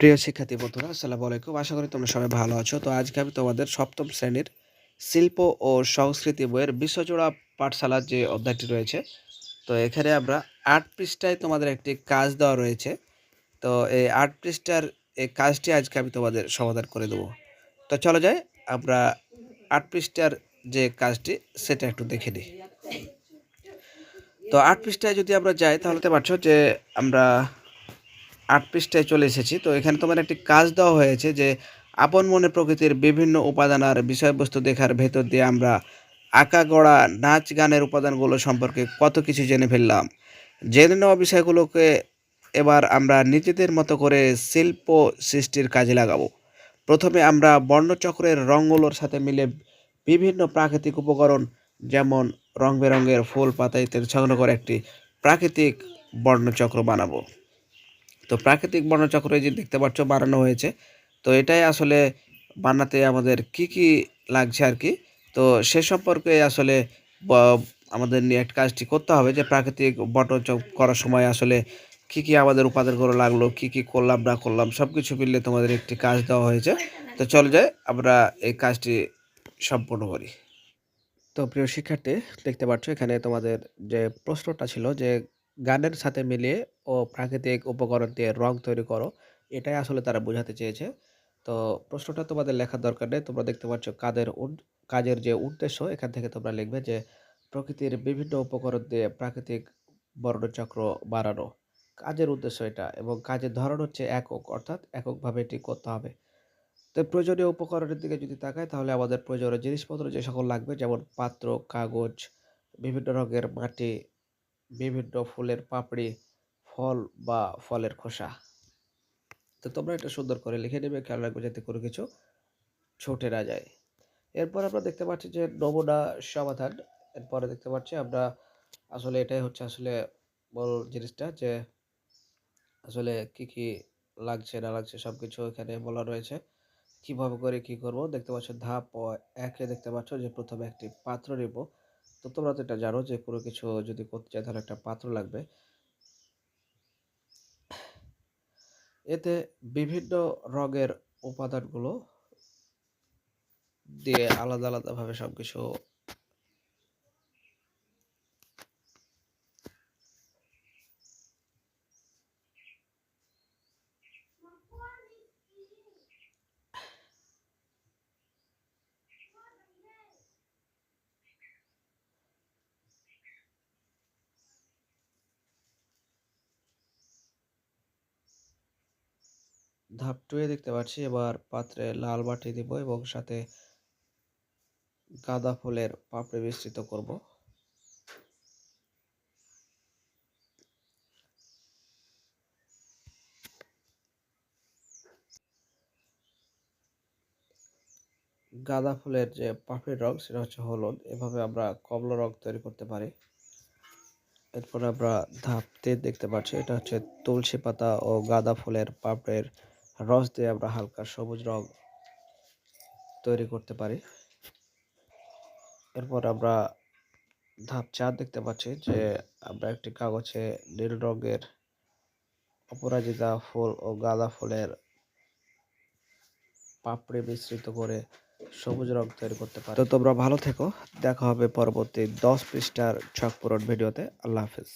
প্রিয় শিক্ষার্থী বন্ধুরা, আসসালামু আলাইকুম। আশা করি তোমরা সবাই ভালো আছো। তো আজকে আমি তোমাদের সপ্তম শ্রেণীর শিল্প ও সংস্কৃতি বইয়ের বিশ্বজোড়া পাঠশালার যে অধ্যায়টি রয়েছে, তো এখানে আমরা ৮ পৃষ্ঠায় তোমাদের একটি কাজ দেওয়া রয়েছে। তো এই ৮ পৃষ্ঠার এই কাজটি আজকে আমি তোমাদের সমাধান করে দেবো। তো চলো যাই, আমরা ৮ পৃষ্ঠার যে কাজটি সেটা একটু দেখে নিই। তো ৮ পৃষ্ঠায় যদি আমরা যাই তাহলে দেখতে পাচ্ছ যে আমরা ৮ পৃষ্ঠায় চলে এসেছি। তো এখানে তোমার একটি কাজ দেওয়া হয়েছে যে আপন মনে প্রকৃতির বিভিন্ন উপাদান আর বিষয়বস্তু দেখার ভেতর দিয়ে আমরা আঁকা গড়া নাচ গানের উপাদানগুলো সম্পর্কে কত কিছু জেনে ফেললাম। জেনে নেওয়া বিষয়গুলোকে এবার আমরা নিজেদের মতো করে শিল্প সৃষ্টির কাজে লাগাবো। প্রথমে আমরা বর্ণচক্রের রঙগুলোর সাথে মিলে বিভিন্ন প্রাকৃতিক উপকরণ, যেমন রং বেরঙের ফুল পাতা ইত্যাদি সংগ্রহ করে একটি প্রাকৃতিক বর্ণচক্র বানাবো। তো প্রাকৃতিক বর্ণচক্র এই যে দেখতে পাচ্ছ বানানো হয়েছে। তো এটাই আসলে বানাতে আমাদের কি কি লাগছে আর কি। তো সে সম্পর্কে আসলে আমাদের নিয়ে একটা কাজটি করতে হবে যে প্রাকৃতিক বর্ণচক্র করার সময় আসলে কি কি আমাদের উপাদানগুলো লাগলো, কি কি করলাম না করলাম, সব কিছু মিললে তোমাদের একটি কাজ দেওয়া হয়েছে। তো চলে যায় আমরা এই কাজটি সম্পূর্ণ করি। তো প্রিয় শিক্ষার্থী, দেখতে পাচ্ছ এখানে তোমাদের যে প্রশ্নটা ছিল যে গানের সাথে মিলিয়ে ও প্রাকৃতিক উপকরণ দিয়ে রং তৈরি করো, এটাই আসলে তারা বোঝাতে চেয়েছে। তো প্রশ্নটা তোমাদের লেখার দরকার নেই, তোমরা দেখতে পাচ্ছ কাজের যে উদ্দেশ্য, এখান থেকে তোমরা লিখবে যে প্রকৃতির বিভিন্ন উপকরণ দিয়ে প্রাকৃতিক বর্ণচক্র বানানো। কাজের উদ্দেশ্য এটা, এবং কাজের ধরন হচ্ছে একক, অর্থাৎ এককভাবে এটি করতে হবে। তো প্রয়োজনীয় উপকরণের দিকে যদি তাকাই তাহলে আমাদের প্রয়োজনীয় জিনিসপত্র যে সকল লাগবে, যেমন পাত্র, কাগজ, বিভিন্ন রঙের মাটি, বিভিন্ন ফুলের পাপড়ি, ফল বা ফলের খোসা। তো তোমরা এটা সুন্দর করে লিখে নেবে, খেয়াল রাখবে যাতে কোনো কিছু ছুটে না যায়। এরপর আমরা দেখতে পাচ্ছি যে নমুনা সমাধান। এরপরে দেখতে পাচ্ছি আমরা আসলে এটাই হচ্ছে আসলে বড় জিনিসটা, যে আসলে কি কি লাগছে না লাগছে সবকিছু এখানে বলা রয়েছে। কিভাবে করে কি করব দেখতে পাচ্ছ ধাপ ১-এ দেখতে পাচ্ছ যে প্রথমে একটি পাত্র নেব। তো তোমরা তো এটা জানো যে কোনো কিছু যদি করতে চাই তাহলে একটা পাত্র লাগবে। এতে বিভিন্ন রঙের উপাদানগুলো দিয়ে আলাদা আলাদাভাবে সবকিছু ধাপ 2-এ দেখতে পাচ্ছি এবার পাত্রে লাল বাটি দিব এবং সাথে গাঁদা ফুলের পাপড়ি মিশ্রিত করব। গাঁদা ফুলের যে পাপড়ির রং সেটা হচ্ছে হলুদ। এভাবে আমরা কমলা রং তৈরি করতে পারি। এরপর আমরা ধাপ 3 দেখতে পাচ্ছি, এটা হচ্ছে তুলসী পাতা ও গাঁদা ফুলের পাপড়ির রস দিয়ে আমরা হালকা সবুজ রং তৈরি করতে পারি। এরপর আমরা ধাপ 4 দেখতে পাচ্ছি যে আমরা একটি কাগজে নীল রঙের অপরাজিতা ফুল ও গাঁদা ফুলের পাপড়ি মিশ্রিত করে সবুজ রং তৈরি করতে পারি। তো তোমরা ভালো থেকো, দেখা হবে পরবর্তী 10 পৃষ্ঠার ছক পূরণ ভিডিওতে। আল্লাহ হাফেজ।